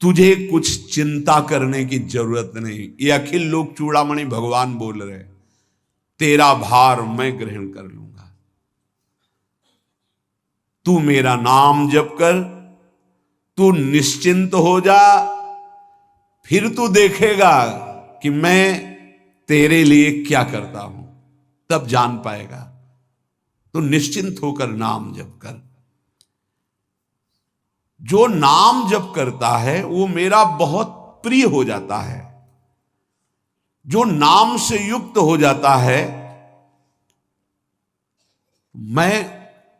तुझे कुछ चिंता करने की जरूरत नहीं। ये अखिल लोक चूड़ामणि भगवान बोल रहे, तेरा भार मैं ग्रहण कर लूंगा। तू मेरा नाम जप कर, तू निश्चिंत हो जा, फिर तू देखेगा कि मैं तेरे लिए क्या करता हूं, तब जान पाएगा। तो निश्चिंत होकर नाम जप कर। जो नाम जप करता है वो मेरा बहुत प्रिय हो जाता है। जो नाम से युक्त हो जाता है मैं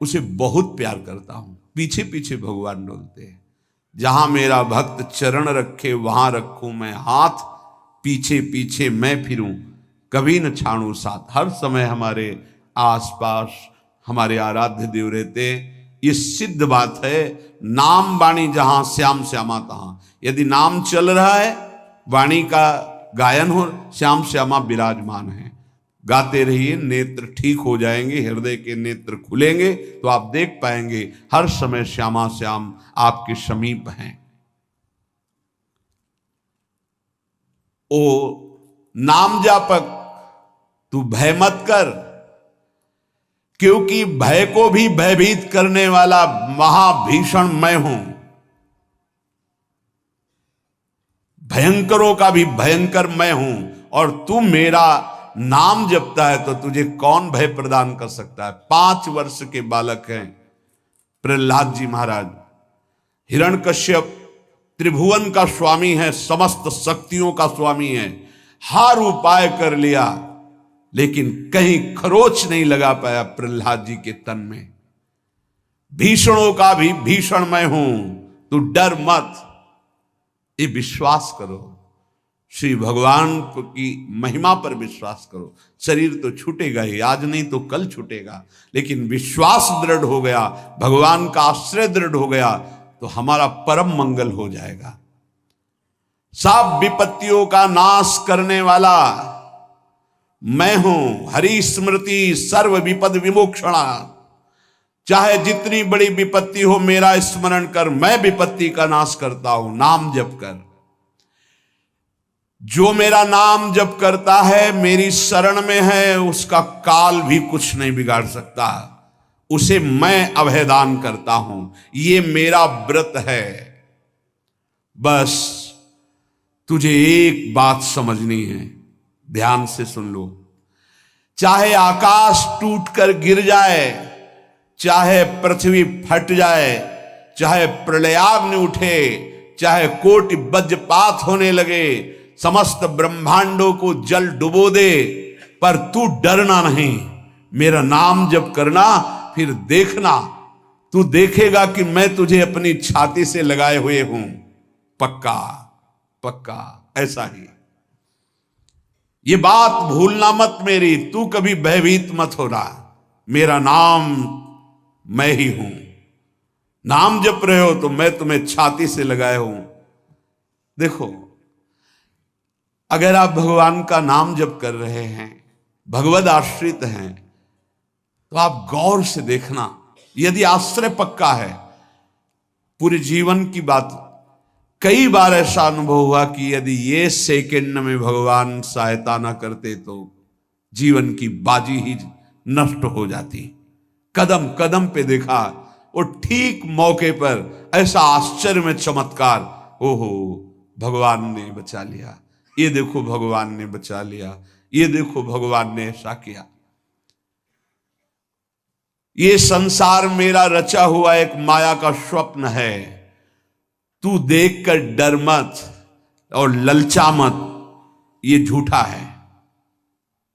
उसे बहुत प्यार करता हूं। पीछे पीछे भगवान डोलते हैं। जहां मेरा भक्त चरण रखे वहां रखूं मैं हाथ, पीछे पीछे मैं फिरूं कभी न छाड़ू साथ। हर समय हमारे आसपास हमारे आराध्य देव रहते। ये सिद्ध बात है। नाम वाणी जहां श्याम श्यामा तहां। यदि नाम चल रहा है, वाणी का गायन हो, श्याम श्यामा विराजमान है। गाते रहिए, नेत्र ठीक हो जाएंगे, हृदय के नेत्र खुलेंगे तो आप देख पाएंगे हर समय श्यामा श्याम आपके समीप हैं। ओ नाम जापक, तू भय मत कर, क्योंकि भय को भी भयभीत करने वाला महाभीषण मैं हूं। भयंकरों का भी भयंकर मैं हूं। और तू मेरा नाम जपता है तो तुझे कौन भय प्रदान कर सकता है। 5 वर्ष के बालक हैं प्रहलाद जी महाराज। हिरण्यकश्यप त्रिभुवन का स्वामी है, समस्त शक्तियों का स्वामी है। हर उपाय कर लिया लेकिन कहीं खरोच नहीं लगा पाया प्रहलाद जी के तन में। भीषणों का भी भीषण मैं हूं, तू डर मत। ये विश्वास करो, श्री भगवान की महिमा पर विश्वास करो। शरीर तो छूटेगा ही, आज नहीं तो कल छूटेगा, लेकिन विश्वास दृढ़ हो गया, भगवान का आश्रय दृढ़ हो गया तो हमारा परम मंगल हो जाएगा। सब विपत्तियों का नाश करने वाला मैं हूं। हरि स्मृति सर्व विपद विमोक्षणा। चाहे जितनी बड़ी विपत्ति हो मेरा स्मरण कर, मैं विपत्ति का नाश करता हूं। नाम जप कर। जो मेरा नाम जप करता है, मेरी शरण में है, उसका काल भी कुछ नहीं बिगाड़ सकता। उसे मैं अभयदान करता हूं। ये मेरा व्रत है। बस तुझे एक बात समझनी है, ध्यान से सुन लो। चाहे आकाश टूटकर गिर जाए, चाहे पृथ्वी फट जाए, चाहे प्रलयाग्नि उठे, चाहे कोटि वज्रपात होने लगे, समस्त ब्रह्मांडों को जल डुबो दे, पर तू डरना नहीं। मेरा नाम जप करना, फिर देखना, तू देखेगा कि मैं तुझे अपनी छाती से लगाए हुए हूं। पक्का पक्का ऐसा ही। ये बात भूलना मत मेरी। तू कभी भयभीत मत हो रहा। मेरा नाम मैं ही हूं। नाम जप रहे हो तो मैं तुम्हें छाती से लगाए हूं। देखो, अगर आप भगवान का नाम जप कर रहे हैं, भगवद आश्रित हैं, तो आप गौर से देखना। यदि आश्रय पक्का है, पूरे जीवन की बात, कई बार ऐसा अनुभव हुआ कि यदि ये सेकंड में भगवान सहायता ना करते तो जीवन की बाजी ही नष्ट हो जाती। कदम कदम पे देखा, वो ठीक मौके पर ऐसा आश्चर्य में चमत्कार, ओहो भगवान ने बचा लिया, ये देखो भगवान ने बचा लिया, ये देखो भगवान ने ऐसा किया। ये संसार मेरा रचा हुआ एक माया का स्वप्न है। तू देखकर डर मत और ललचा मत, ये झूठा है।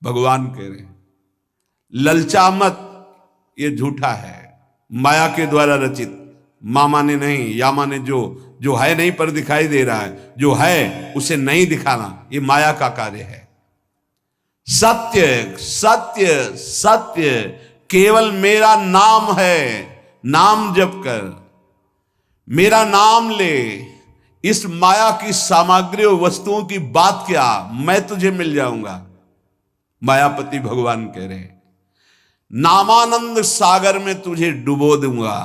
भगवान कह रहे हैं ललचा मत, ये झूठा है, माया के द्वारा रचित। मामा ने नहीं, यामा ने जो है नहीं पर दिखाई दे रहा है, जो है उसे नहीं दिखाना, ये माया का कार्य है। सत्य सत्य सत्य केवल मेरा नाम है। नाम जप कर, मेरा नाम ले। इस माया की सामग्री और वस्तुओं की बात क्या, मैं तुझे मिल जाऊंगा। मायापति भगवान कह रहे हैं नामानंद सागर में तुझे डुबो दूंगा।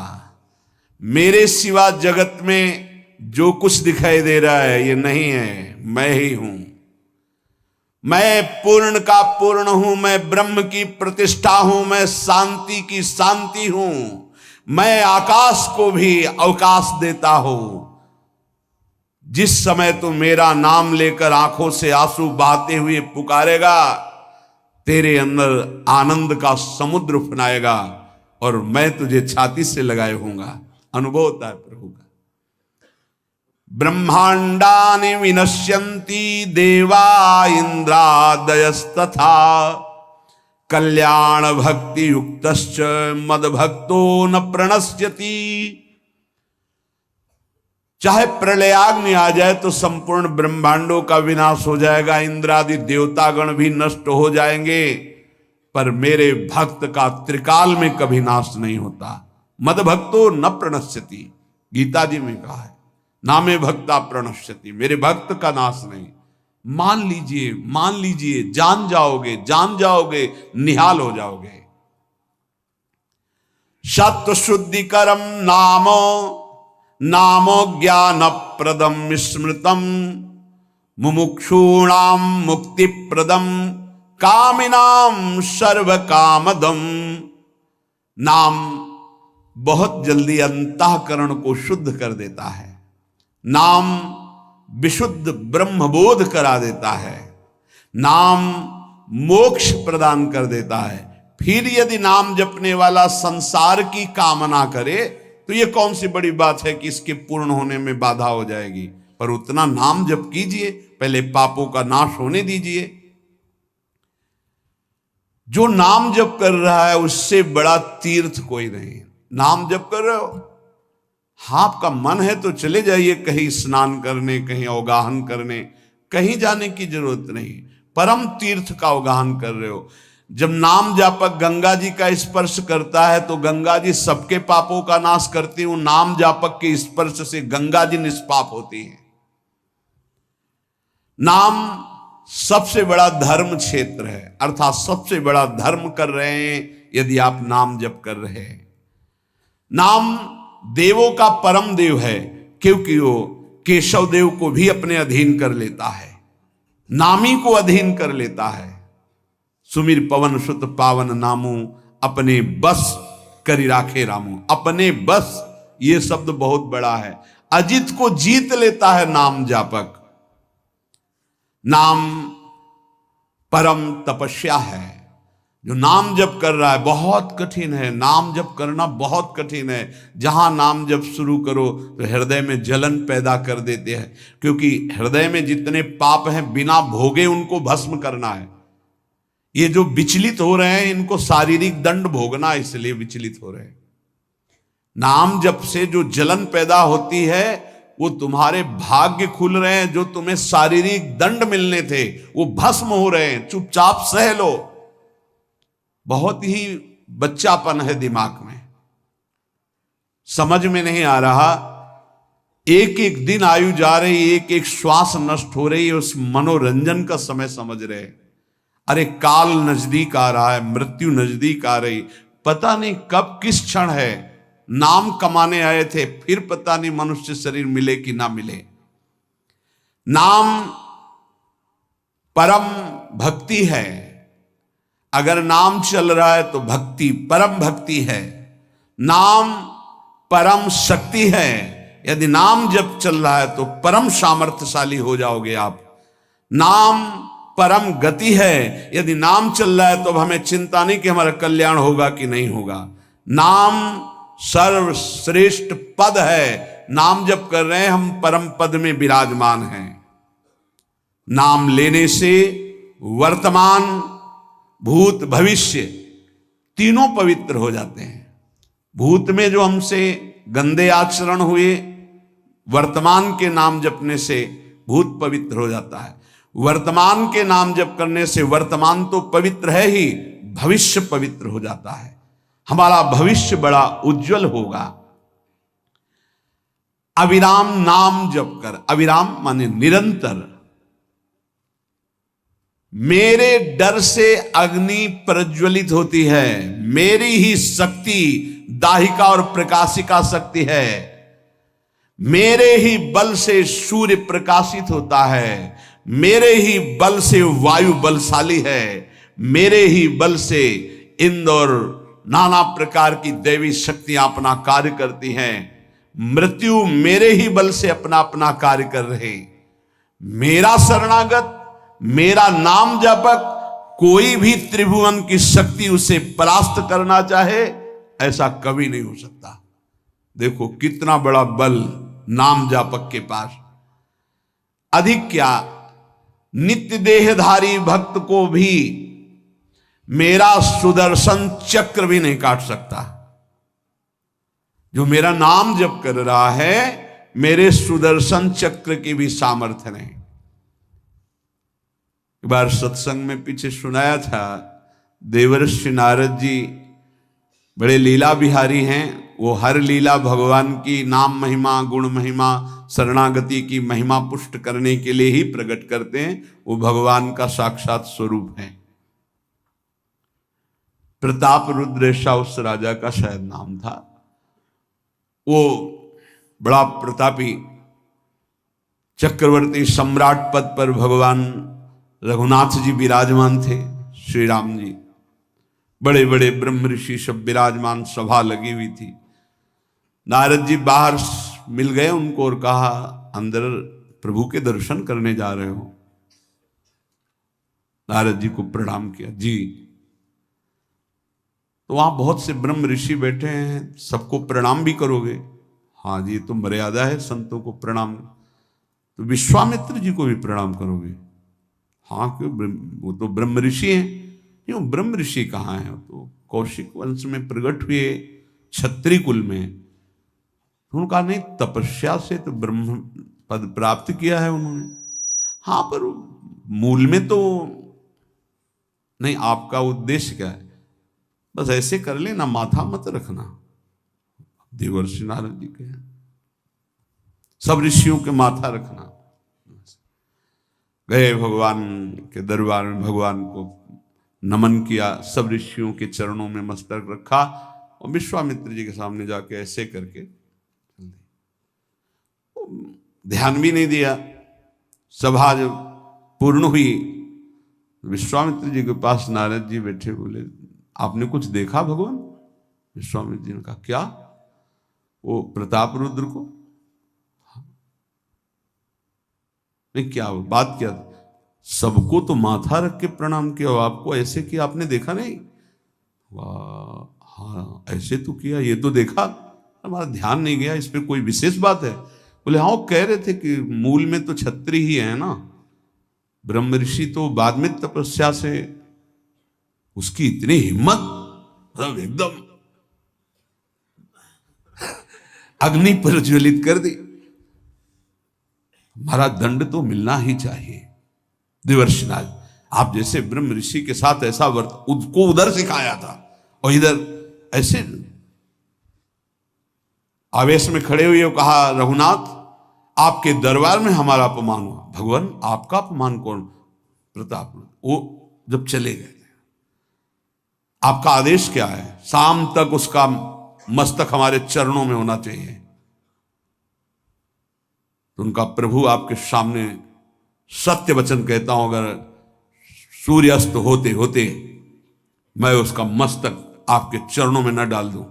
मेरे सिवा जगत में जो कुछ दिखाई दे रहा है ये नहीं है, मैं ही हूं। मैं पूर्ण का पूर्ण हूं, मैं ब्रह्म की प्रतिष्ठा हूं, मैं शांति की शांति हूं, मैं आकाश को भी अवकाश देता हूं। जिस समय तू मेरा नाम लेकर आंखों से आंसू बहाते हुए पुकारेगा, तेरे अंदर आनंद का समुद्र उफनाएगा और मैं तुझे छाती से लगाए होऊंगा। अनुभव होता है प्रभु का। ब्रह्मांडानि विनश्यन्ति देवा इंद्रादयस्तथा कल्याण भक्ति युक्तश्च मद भक्तो न प्रणश्यति। चाहे प्रलयाग्नि आ जाए तो संपूर्ण ब्रह्मांडों का विनाश हो जाएगा, इंद्रादि देवतागण भी नष्ट हो जाएंगे, पर मेरे भक्त का त्रिकाल में कभी नाश नहीं होता। मद भक्तो न प्रणश्यति, गीता जी में कहा है, नामे भक्ता प्रणश्यति, मेरे भक्त का नाश नहीं। मान लीजिए, मान लीजिए, जान जाओगे, जान जाओगे, निहाल हो जाओगे। सत्व शुद्धिकरम नामो नामो ज्ञान प्रदम स्मृतम मुमुक्षूणाम मुक्ति प्रदम कामिनाम सर्व कामदम। नाम बहुत जल्दी अंतःकरण को शुद्ध कर देता है। नाम विशुद्ध ब्रह्मबोध करा देता है। नाम मोक्ष प्रदान कर देता है। फिर यदि नाम जपने वाला संसार की कामना करे तो ये कौन सी बड़ी बात है कि इसके पूर्ण होने में बाधा हो जाएगी। पर उतना नाम जप कीजिए, पहले पापों का नाश होने दीजिए। जो नाम जप कर रहा है उससे बड़ा तीर्थ कोई नहीं। नाम जप कर रहे हो, हाँ आपका मन है तो चले जाइए कहीं स्नान करने, कहीं अवगाहन करने, कहीं जाने की जरूरत नहीं। परम तीर्थ का अवगाहन कर रहे हो। जब नाम जापक गंगा जी का स्पर्श करता है तो गंगा जी सबके पापों का नाश करती हूं, नाम जापक के स्पर्श से गंगा जी निष्पाप होती है। नाम सबसे बड़ा धर्म क्षेत्र है, अर्थात सबसे बड़ा धर्म कर रहे हैं यदि आप नाम जप कर रहे हैं। नाम देवों का परम देव है, क्योंकि वो केशव देव को भी अपने अधीन कर लेता है, नामी को अधीन कर लेता है। सुमिर पवन सुत पावन नामू अपने बस करी राखे रामू। अपने बस, ये शब्द बहुत बड़ा है। अजित को जीत लेता है नाम जापक। नाम परम तपस्या है। जो नाम जप कर रहा है बहुत कठिन है, नाम जप करना बहुत कठिन है। जहां नाम जप शुरू करो तो हृदय में जलन पैदा कर देते हैं, क्योंकि हृदय में जितने पाप हैं बिना भोगे उनको भस्म करना है। ये जो विचलित हो रहे हैं इनको शारीरिक दंड भोगना, इसलिए विचलित हो रहे हैं। नाम जप से जो जलन पैदा होती है वो तुम्हारे भाग्य खुल रहे हैं, जो तुम्हें शारीरिक दंड मिलने थे वो भस्म हो रहे हैं। चुपचाप सह लो। बहुत ही बच्चापन है दिमाग में, समझ में नहीं आ रहा। एक एक दिन आयु जा रही, एक एक श्वास नष्ट हो रही है, उस मनोरंजन का समय समझ रहे। अरे काल नजदीक आ रहा है, मृत्यु नजदीक आ रही, पता नहीं कब किस क्षण है। नाम कमाने आए थे, फिर पता नहीं मनुष्य शरीर मिले कि ना मिले। नाम परम भक्ति है। अगर नाम चल रहा है तो भक्ति परम भक्ति है। नाम परम शक्ति है। यदि नाम जब चल रहा है तो परम सामर्थ्यशाली हो जाओगे आप। नाम परम गति है। यदि नाम चल रहा है तो अब हमें चिंता नहीं कि हमारा कल्याण होगा कि नहीं होगा। नाम सर्वश्रेष्ठ पद है। नाम जप कर रहे हैं हम, परम पद में विराजमान हैं। नाम लेने से वर्तमान भूत भविष्य तीनों पवित्र हो जाते हैं। भूत में जो हमसे गंदे आचरण हुए, वर्तमान के नाम जपने से भूत पवित्र हो जाता है। वर्तमान के नाम जप करने से वर्तमान तो पवित्र है ही, भविष्य पवित्र हो जाता है। हमारा भविष्य बड़ा उज्जवल होगा। अविराम नाम जप कर, अविराम माने निरंतर। मेरे डर से अग्नि प्रज्वलित होती है, मेरी ही शक्ति दाहिका और प्रकाशिका शक्ति है। मेरे ही बल से सूर्य प्रकाशित होता है, मेरे ही बल से वायु बलशाली है, मेरे ही बल से इंद्र और नाना प्रकार की दैवी शक्तियां अपना कार्य करती हैं। मृत्यु मेरे ही बल से अपना अपना कार्य कर रहे। मेरा शरणागत, मेरा नाम जपक, कोई भी त्रिभुवन की शक्ति उसे परास्त करना चाहे ऐसा कभी नहीं हो सकता। देखो कितना बड़ा बल नाम जापक के पास। अधिक क्या, नित्य देहधारी भक्त को भी मेरा सुदर्शन चक्र भी नहीं काट सकता। जो मेरा नाम जप कर रहा है, मेरे सुदर्शन चक्र की भी सामर्थ्य नहीं। एक बार सत्संग में पीछे सुनाया था, देवर्षि नारद जी बड़े लीला बिहारी हैं। वो हर लीला भगवान की नाम महिमा, गुण महिमा, शरणागति की महिमा पुष्ट करने के लिए ही प्रकट करते हैं। वो भगवान का साक्षात स्वरूप है। प्रताप रुद्र ऐसा उस राजा का शायद नाम था। वो बड़ा प्रतापी चक्रवर्ती सम्राट पद पर भगवान रघुनाथ जी विराजमान थे। श्री राम जी, बड़े बड़े ब्रह्म ऋषि सब विराजमान, सभा लगी हुई थी। नारद जी बाहर मिल गए उनको और कहा, अंदर प्रभु के दर्शन करने जा रहे हो? नारद जी को प्रणाम किया। जी। तो वहां बहुत से ब्रह्म ऋषि बैठे हैं, सबको प्रणाम भी करोगे? हाँ जी, तो मर्यादा है संतों को प्रणाम। तो विश्वामित्र जी को भी प्रणाम करोगे? हाँ, क्यों, वो तो ब्रह्म ऋषि हैं। क्यों, ब्रह्म ऋषि कहाँ हैं? तो कौशिक वंश में प्रकट हुए, क्षत्रिय कुल में। तो उन्होंने कहा नहीं, तपस्या से तो ब्रह्म पद प्राप्त किया है उन्होंने। हाँ, पर मूल में तो नहीं। आपका उद्देश्य क्या है? बस ऐसे कर लेना, माथा मत रखना। देवर्षि नारद जी के सब ऋषियों के माथा रखना। गए भगवान के दरबार में, भगवान को नमन किया, सब ऋषियों के चरणों में मस्तक रखा और विश्वामित्र जी के सामने जाके ऐसे करके ध्यान भी नहीं दिया। सभा जब पूर्ण हुई, विश्वामित्र जी के पास नारद जी बैठे, बोले आपने कुछ देखा भगवान? विश्वामित्र जी ने कहा क्या? वो प्रताप रुद्र को? नहीं, क्या बात क्या? सबको तो माथा रख के प्रणाम किया, आपको ऐसे किया, आपने देखा नहीं? वाह, हाँ ऐसे तो किया, ये तो देखा, हमारा ध्यान नहीं गया, इस पे कोई विशेष बात है? बोले हाँ, वो कह रहे थे कि मूल में तो क्षत्रिय ही है ना, ब्रह्म ऋषि तो बाद में तपस्या से, उसकी इतनी हिम्मत, मतलब एकदम अग्नि पर ज्वलित कर दी। हमारा दंड तो मिलना ही चाहिए। देवर्षि नारद, आप जैसे ब्रह्म ऋषि के साथ ऐसा वर्त उसको उधर सिखाया था और इधर ऐसे आवेश में खड़े हुए कहा, रघुनाथ आपके दरबार में हमारा अपमान हुआ। भगवान आपका अपमान कौन? प्रताप। वो जब चले गए, आपका आदेश क्या है? शाम तक उसका मस्तक हमारे चरणों में होना चाहिए। तो उनका प्रभु आपके सामने सत्य वचन कहता हूं, अगर सूर्यास्त होते होते मैं उसका मस्तक आपके चरणों में न डाल दूं,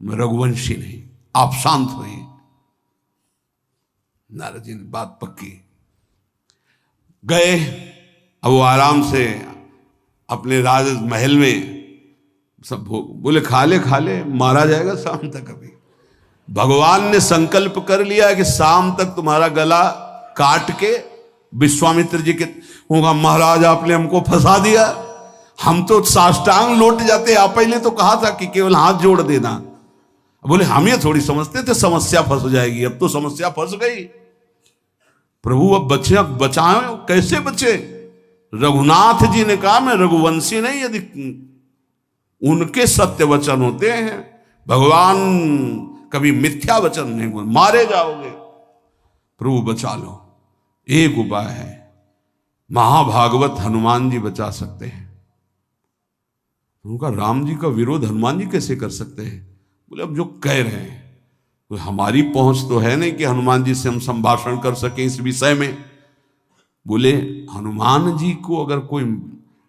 मैं रघुवंशी नहीं। आप शांत होइए। नारद जी ने बात पक्की। गए, अब वो आराम से अपने राज महल में सब बोले खा ले, मारा जाएगा शाम तक। अभी भगवान ने संकल्प कर लिया कि शाम तक तुम्हारा गला काट के विश्वामित्र जी के होगा, महाराज आपने हमको फंसा दिया, हम तो साष्टांग लौट जाते। आप पहले तो कहा था कि केवल हाथ जोड़ देना। बोले हम ये थोड़ी समझते थे समस्या फंस जाएगी, अब तो समस्या फंस गई। प्रभु अब बचे, बचाए कैसे बचे? रघुनाथ जी ने कहा मैं रघुवंशी नहीं, यदि उनके सत्य वचन होते हैं, भगवान कभी मिथ्या वचन नहीं बोल, मारे जाओगे। प्रभु बचा लो। एक उपाय है, महाभागवत हनुमान जी बचा सकते हैं। उनका राम जी का विरोध हनुमान जी कैसे कर सकते हैं? बोले अब जो कह रहे हैं कोई हमारी पहुंच तो है नहीं कि हनुमान जी से हम संभाषण कर सकें इस विषय में। बोले हनुमान जी को अगर कोई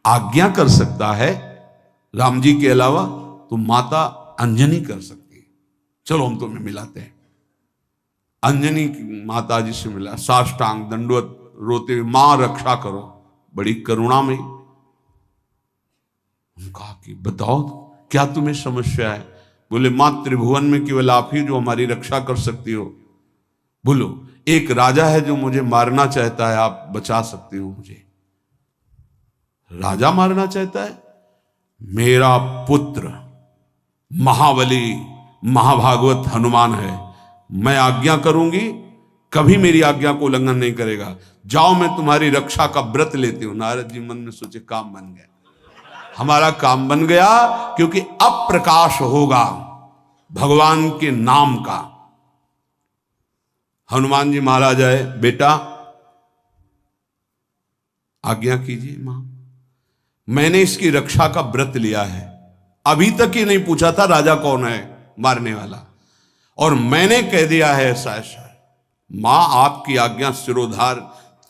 आज्ञा कर सकता है राम जी के अलावा तो माता अंजनी कर सकती है। चलो हम तुम्हें मिलाते हैं। अंजनी माता जी से मिला, साष्टांग दंडवत रोते हुए, मां रक्षा करो, बड़ी करुणा में। कहा कि बताओ क्या तुम्हें समस्या है। बोले मां त्रिभुवन में केवल आप ही जो हमारी रक्षा कर सकती हो। बोलो एक राजा है जो मुझे मारना चाहता है, आप बचा सकती हो मुझे। राजा मारना चाहता है? मेरा पुत्र महाबली महाभागवत हनुमान है, मैं आज्ञा करूंगी, कभी मेरी आज्ञा को उल्लंघन नहीं करेगा। जाओ मैं तुम्हारी रक्षा का व्रत लेती हूं। नारद जी मन में सोचे काम बन गया, हमारा काम बन गया, क्योंकि अब प्रकाश होगा भगवान के नाम का। हनुमान जी महाराज आए, बेटा आज्ञा कीजिए मां, मैंने इसकी रक्षा का व्रत लिया है। अभी तक ही नहीं पूछा था राजा कौन है मारने वाला, और मैंने कह दिया है ऐसा ऐसा। मां आपकी आज्ञा सिरोधार,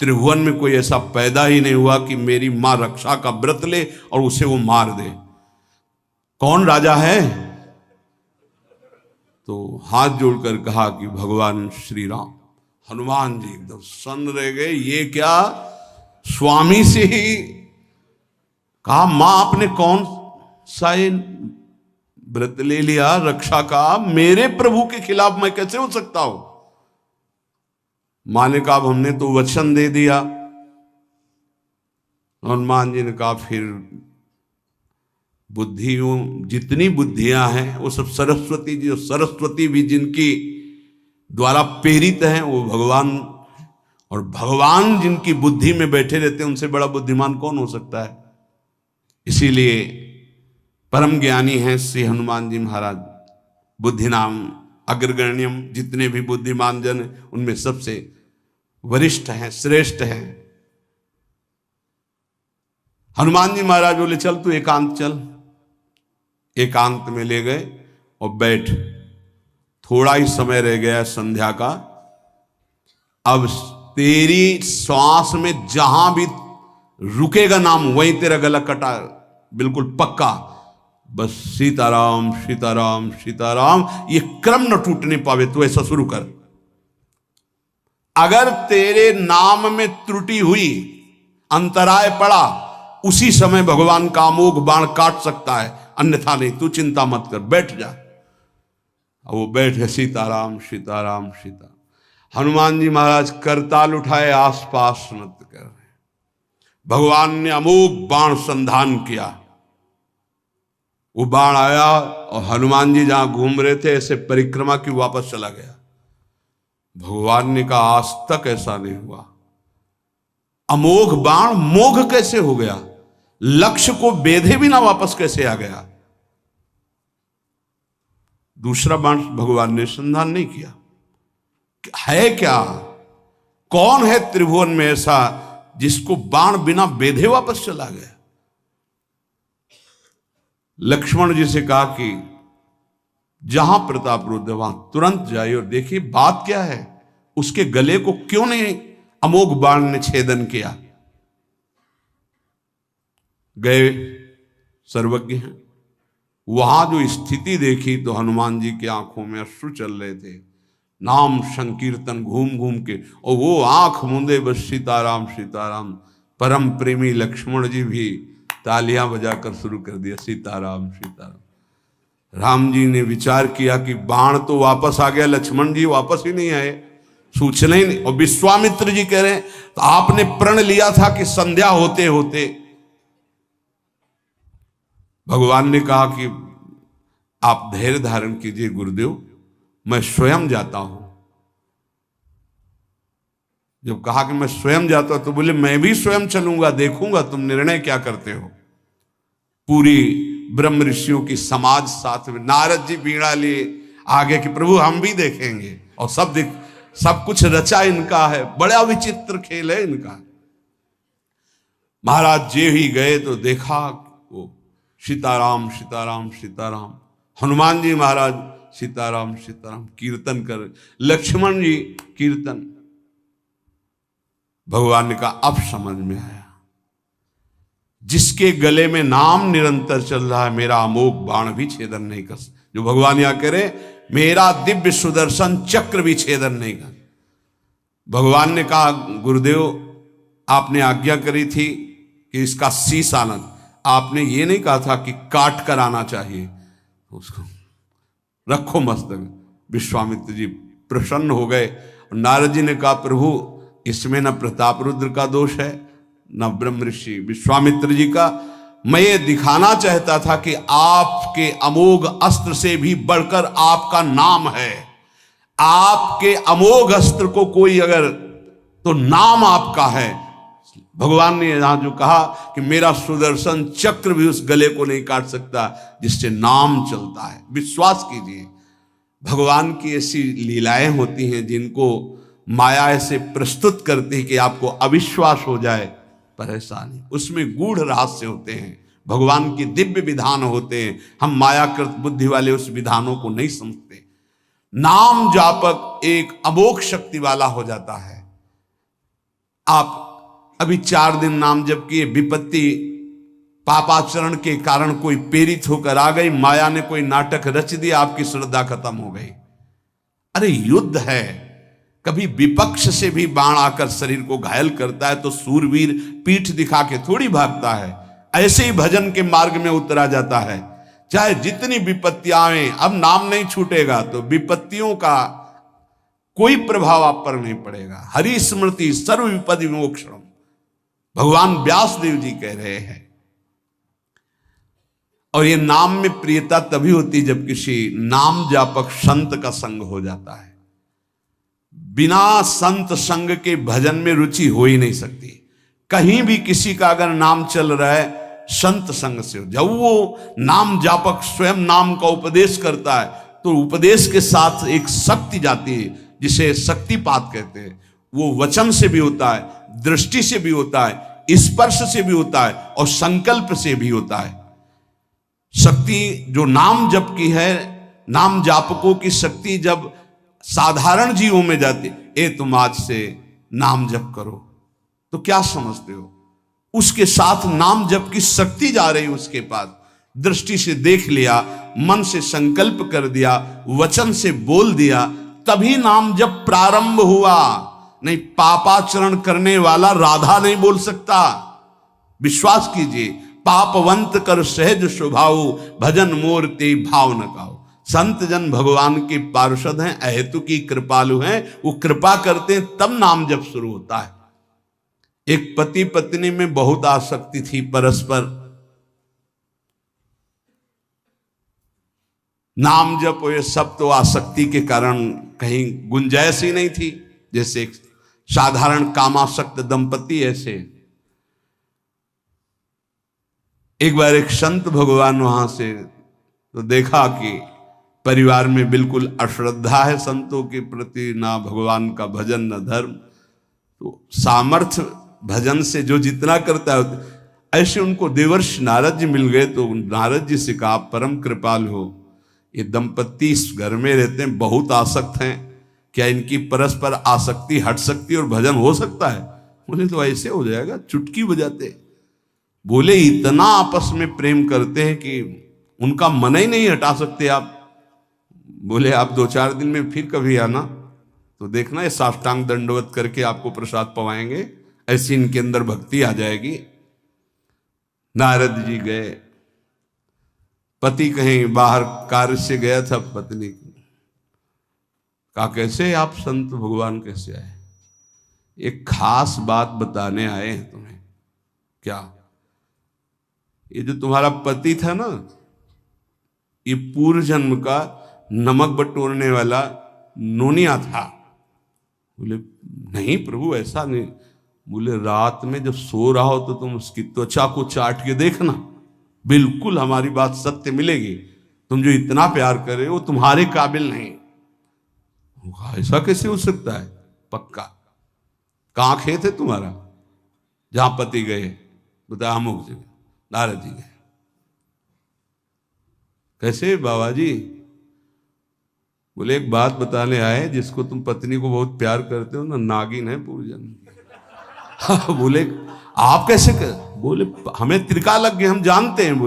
त्रिभुवन में कोई ऐसा पैदा ही नहीं हुआ कि मेरी मां रक्षा का व्रत ले और उसे वो मार दे। कौन राजा है? तो हाथ जोड़कर कहा कि भगवान श्री राम। हनुमान जी एकदम सन्न रह गए, ये क्या स्वामी से ही कहा, मां आपने कौन सा व्रत ले लिया रक्षा का, मेरे प्रभु के खिलाफ मैं कैसे हो सकता हूं। मां ने कहा हमने तो वचन दे दिया। हनुमान जी ने कहा फिर बुद्धियों जितनी बुद्धियां हैं वो सब सरस्वती जी, सरस्वती भी जिनकी द्वारा प्रेरित हैं वो भगवान, और भगवान जिनकी बुद्धि में बैठे रहते हैं उनसे बड़ा बुद्धिमान कौन हो सकता है। इसीलिए परम ज्ञानी हैं श्री हनुमान जी महाराज, बुद्धि नाम अग्रगण्यम, जितने भी बुद्धिमान जन उनमें सबसे वरिष्ठ हैं, श्रेष्ठ हैं। हनुमान जी महाराज बोले चल तू एकांत चल। एकांत में ले गए और बैठ, थोड़ा ही समय रह गया संध्या का। अब तेरी श्वास में जहां भी रुकेगा नाम वहीं तेरा गला कटा, बिल्कुल पक्का। बस सीताराम सीताराम सीताराम, ये क्रम न टूटने पावे, तो ऐसा शुरू कर। अगर तेरे नाम में त्रुटि हुई, अंतराय पड़ा, उसी समय भगवान का अमोघ बाण काट सकता है, अन्यथा नहीं। तू चिंता मत कर, बैठ जा। वो बैठ गए, सीताराम सीताराम सीता। हनुमान जी महाराज करताल उठाए, आसपास नत कर रहे। भगवान ने अमोघ बाण संधान किया। वो बाण आया और हनुमान जी जहां घूम रहे थे ऐसे परिक्रमा की वापस चला गया। भगवान ने कहा आज तक ऐसा नहीं हुआ। अमोघ बाण मोघ कैसे हो गया, लक्ष्य को बेधे बिना वापस कैसे आ गया। दूसरा बाण भगवान ने संधान नहीं किया। है क्या, कौन है त्रिभुवन में ऐसा जिसको बाण बिना बेधे वापस चला गया। लक्ष्मण जी से कहा कि जहां प्रताप रुद्र वहां तुरंत जाइए और देखिए बात क्या है, उसके गले को क्यों नहीं अमोघ बाण ने छेदन किया। गए, सर्वज्ञ हैं। वहां जो स्थिति देखी तो हनुमान जी की आंखों में अश्रु चल रहे थे। नाम संकीर्तन घूम घूम के, और वो आंख मूंदे बस सीताराम सीताराम। परम प्रेमी लक्ष्मण जी भी तालियां बजाकर शुरू कर दिया, सीताराम सीताराम। राम जी ने विचार किया कि बाण तो वापस आ गया, लक्ष्मण जी वापस ही नहीं आए, सूचना ही नहीं। और विश्वामित्र जी कह रहे हैं तो आपने प्रण लिया था कि संध्या होते होते। भगवान ने कहा कि आप धैर्य धारण कीजिए गुरुदेव, मैं स्वयं जाता हूं। जब कहा कि मैं स्वयं जाता हूं तो बोले मैं भी स्वयं चलूंगा, देखूंगा तुम निर्णय क्या करते हो। पूरी ब्रह्म ऋषियों की समाज साथ में, नारद जी बीड़ा लिए आगे कि प्रभु हम भी देखेंगे, और सब कुछ रचा इनका है, बड़ा विचित्र खेल है इनका। महाराज जी ही गए तो देखा वो सीताराम सीताराम सीताराम। हनुमान जी महाराज सीताराम सीताराम कीर्तन कर, लक्ष्मण जी कीर्तन। भगवान ने कहा अब समझ में आया, जिसके गले में नाम निरंतर चल रहा है, मेरा अमोघ बाण भी छेदन नहीं कर सकता। जो भगवान यहां करे, मेरा दिव्य सुदर्शन चक्र भी छेदन नहीं कर। भगवान ने कहा, गुरुदेव आपने आज्ञा करी थी कि इसका शीश आना, आपने ये नहीं कहा था कि काट कर आना चाहिए उसको, रखो मस्तक। विश्वामित्र जी प्रसन्न हो गए। नारद जी ने कहा, प्रभु इसमें न प्रताप रुद्र का दोष है न ब्रह्म ऋषि विश्वामित्र जी का। मैं ये दिखाना चाहता था कि आपके अमोघ अस्त्र से भी बढ़कर आपका नाम है। आपके अमोघ अस्त्र को कोई अगर, तो नाम आपका है। भगवान ने यहां जो कहा कि मेरा सुदर्शन चक्र भी उस गले को नहीं काट सकता जिससे नाम चलता है। विश्वास कीजिए, भगवान की ऐसी लीलाएं होती हैं जिनको माया ऐसे प्रस्तुत करती है कि आपको अविश्वास हो जाए, पर ऐसा नहीं। उसमें गूढ़ रहस्य होते हैं, भगवान के दिव्य विधान होते हैं। हम मायाकृत बुद्धि वाले उस विधानों को नहीं समझते। नाम जापक एक अमोघ शक्ति वाला हो जाता है। आप अभी 4 दिन नाम जप किए, विपत्ति पापाचरण के कारण कोई प्रेरित होकर आ गई, माया ने कोई नाटक रच दिया, आपकी श्रद्धा खत्म हो गई। अरे युद्ध है, कभी विपक्ष से भी बाण आकर शरीर को घायल करता है तो सूरवीर पीठ दिखा के थोड़ी भागता है। ऐसे ही भजन के मार्ग में उतरा जाता है, चाहे जितनी विपत्तियां आए। अब नाम नहीं छूटेगा तो विपत्तियों का कोई प्रभाव आप पर नहीं पड़ेगा। हरि स्मृति सर्व विपदि विमोक्षणम, भगवान व्यासदेव जी कह रहे हैं। और ये नाम में प्रियता तभी होती जब किसी नाम जापक संत का संग हो जाता है। बिना संत संग के भजन में रुचि हो ही नहीं सकती। कहीं भी किसी का अगर नाम चल रहा है, संत संग से हो। जब वो नाम जापक स्वयं नाम का उपदेश करता है तो उपदेश के साथ एक शक्ति जाती है जिसे शक्तिपात कहते हैं। वो वचन से भी होता है, दृष्टि से भी होता है, स्पर्श से भी होता है और संकल्प से भी होता है। शक्ति जो नाम जप की है, नाम जापकों की शक्ति जब साधारण जीवों में जाती, ए तुम आज से नाम जप करो, तो क्या समझते हो? उसके साथ नाम जप की शक्ति जा रही उसके पास। दृष्टि से देख लिया, मन से संकल्प कर दिया, वचन से बोल दिया, तभी नाम जप प्रारंभ हुआ। नहीं, पापाचरण करने वाला राधा नहीं बोल सकता। विश्वास कीजिए, पापवंत कर सहज स्वभाव, भजन मोर ते भाव न काओ। संत जन भगवान के पार्षद हैं, अहेतु की कृपालु हैं, वो कृपा करते हैं तब नाम जप शुरू होता है। एक पति पत्नी में बहुत आसक्ति थी परस्पर, नाम जप ये सब तो आसक्ति के कारण कहीं गुंजाइश ही नहीं थी। जैसे एक साधारण कामासक्त दंपति, ऐसे एक बार एक संत भगवान वहां से तो देखा कि परिवार में बिल्कुल अश्रद्धा है संतों के प्रति, ना भगवान का भजन न धर्म। तो सामर्थ्य भजन से जो जितना करता है, ऐसे उनको देवर्षि नारद जी मिल गए। तो नारद जी से कहा, परम कृपाल हो, ये दंपत्ति इस घर में रहते हैं, बहुत आसक्त हैं, क्या इनकी परस्पर आसक्ति हट सकती है और भजन हो सकता है? बोले तो ऐसे हो जाएगा, चुटकी बजाते। बोले इतना आपस में प्रेम करते हैं कि उनका मन ही नहीं हटा सकते आप। बोले आप 2-4 दिन में फिर कभी आना तो देखना, ये साष्टांग दंडवत करके आपको प्रसाद पवाएंगे, ऐसी इनके अंदर भक्ति आ जाएगी। नारद जी गए, पति कहीं बाहर कार्य से गया था, पत्नी कहा कैसे आप संत भगवान कैसे आए? एक खास बात बताने आए हैं तुम्हें। क्या? ये जो तुम्हारा पति था ना, ये पूर्व जन्म का नमक बटोरने वाला नोनिया था। बोले नहीं प्रभु, ऐसा नहीं। बोले रात में जब सो रहा हो तो तुम उसकी त्वचा को चाट के देखना, बिल्कुल हमारी बात सत्य मिलेगी। तुम जो इतना प्यार कर रहे हो तुम्हारे काबिल नहीं। ऐसा कैसे हो सकता है? पक्का। कहाँ खेत है तुम्हारा जहां पति गए? बता, अमुक जगह। नारद जी गए। कैसे बाबा जी? बोले एक बात बताने आए, जिसको तुम पत्नी को बहुत प्यार करते हो ना, नागिन है पूजन। बोले आप कैसे कर? बोले हमें त्रिका लग गए, हम जानते हैं।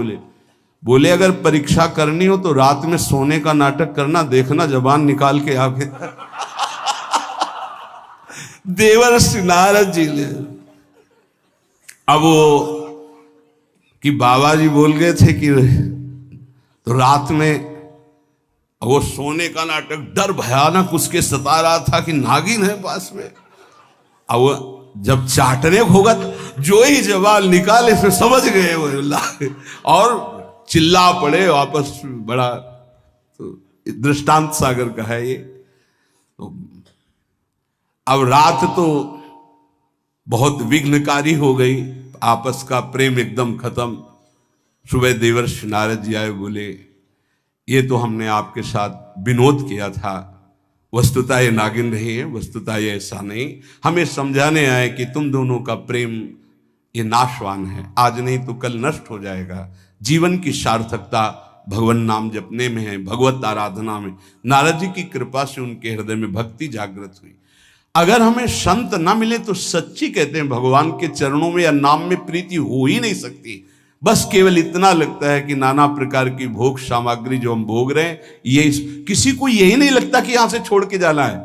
बोले अगर परीक्षा करनी हो तो रात में सोने का नाटक करना, देखना जबान निकाल के आगे। देवर्षि नारद जी ने अब वो कि बाबा जी बोल गए थे कि तो रात में वो सोने का नाटक, डर भयानक उसके सता रहा था कि नागिन है पास में। अब वो जब चाटने होगा तो जो ही जवाब निकाले फिर समझ गए वो, और चिल्ला पड़े वापस। बड़ा तो दृष्टांत सागर का है ये। तो अब रात तो बहुत विघ्नकारी हो गई, आपस का प्रेम एकदम खत्म। सुबह देवर्षि नारद जी आए, बोले ये तो हमने आपके साथ विनोद किया था, वस्तुतः ये नागिन नहीं है, वस्तुतः ये ऐसा नहीं। हमें समझाने आए कि तुम दोनों का प्रेम ये नाशवान है, आज नहीं तो कल नष्ट हो जाएगा। जीवन की सार्थकता भगवान नाम जपने में है, भगवत आराधना में। नारद जी की कृपा से उनके हृदय में भक्ति जागृत हुई। अगर हमें संत ना मिले तो सच्ची कहते हैं भगवान के चरणों में या नाम में प्रीति हो ही नहीं सकती। बस केवल इतना लगता है कि नाना प्रकार की भोग सामग्री जो हम भोग रहे हैं, ये किसी को यही नहीं लगता कि यहां से छोड़ के जाना है।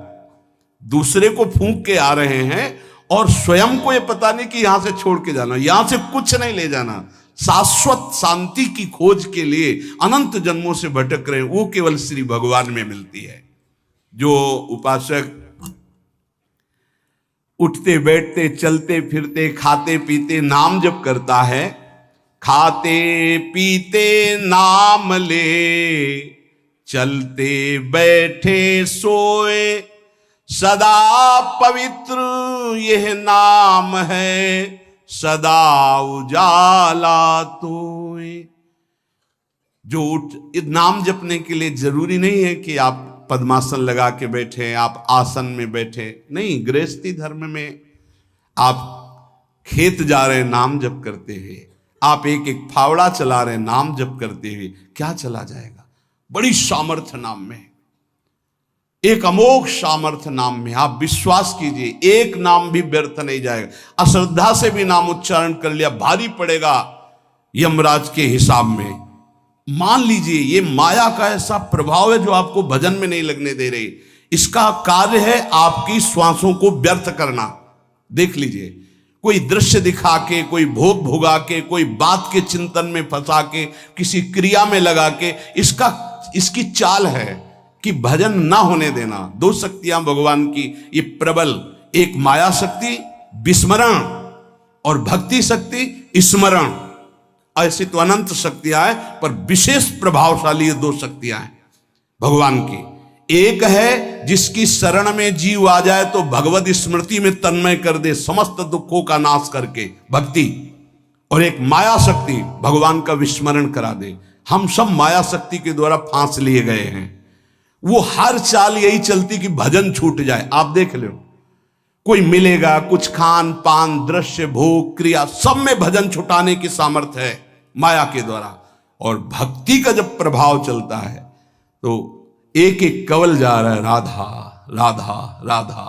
दूसरे को फूंक के आ रहे हैं और स्वयं को ये पता नहीं कि यहां से छोड़ के जाना, यहां से कुछ नहीं ले जाना। शाश्वत शांति की खोज के लिए अनंत जन्मों से भटक रहे हैं, वो केवल श्री भगवान में मिलती है। जो उपासक उठते बैठते चलते फिरते खाते पीते नाम जप करता है, खाते पीते नाम ले, चलते बैठे सोए, सदा पवित्र यह नाम है, सदा उजाला तोए। जो उठ नाम जपने के लिए जरूरी नहीं है कि आप पद्मासन लगा के बैठे, आप आसन में बैठे, नहीं। गृहस्थी धर्म में आप खेत जा रहे नाम जप करते हुए, आप एक एक फावड़ा चला रहे नाम जप करते हुए, क्या चला जाएगा? बड़ी सामर्थ्य नाम में, एक अमोघ सामर्थ्य नाम में। आप विश्वास कीजिए, एक नाम भी व्यर्थ नहीं जाएगा। अश्रद्धा से भी नाम उच्चारण कर लिया, भारी पड़ेगा यमराज के हिसाब में। मान लीजिए ये माया का ऐसा प्रभाव है जो आपको भजन में नहीं लगने दे रही। इसका कार्य है आपकी श्वासों को व्यर्थ करना। देख लीजिए, कोई दृश्य दिखा के, कोई भोग भोगा के, कोई बात के चिंतन में फंसा के, किसी क्रिया में लगा के, इसकी चाल है कि भजन ना होने देना। दो शक्तियां भगवान की ये प्रबल, एक माया शक्ति विस्मरण और भक्ति शक्ति स्मरण। ऐसी तो अनंत शक्तियां हैं, पर विशेष प्रभावशाली ये दो शक्तियां हैं भगवान की। एक है जिसकी शरण में जीव आ जाए तो भगवत स्मृति में तन्मय कर दे, समस्त दुखों का नाश करके, भक्ति। और एक माया शक्ति भगवान का विस्मरण करा दे। हम सब माया शक्ति के द्वारा फांस लिए गए हैं। वो हर चाल यही चलती कि भजन छूट जाए। आप देख लो, कोई मिलेगा, कुछ खान पान दृश्य भोग क्रिया सब में भजन छुटाने की सामर्थ्य है माया के द्वारा। और भक्ति का जब प्रभाव चलता है तो एक एक कवल जा रहा है राधा राधा राधा,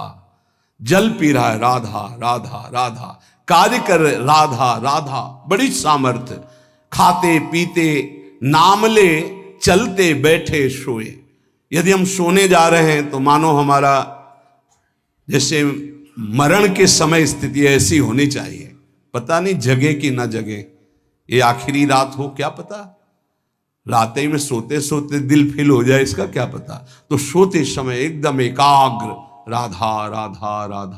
जल पी रहा है राधा राधा राधा, कार्य कर राधा राधा, बड़ी सामर्थ्य। खाते पीते नाम ले, चलते बैठे सोए। यदि हम सोने जा रहे हैं तो मानो हमारा जैसे मरण के समय स्थिति ऐसी होनी चाहिए। पता नहीं जगे कि ना जगे, ये आखिरी रात हो, क्या पता। रात ही में सोते सोते दिल फील हो जाए, इसका क्या पता। तो सोते समय एकदम एकाग्र राधा राधा राधा।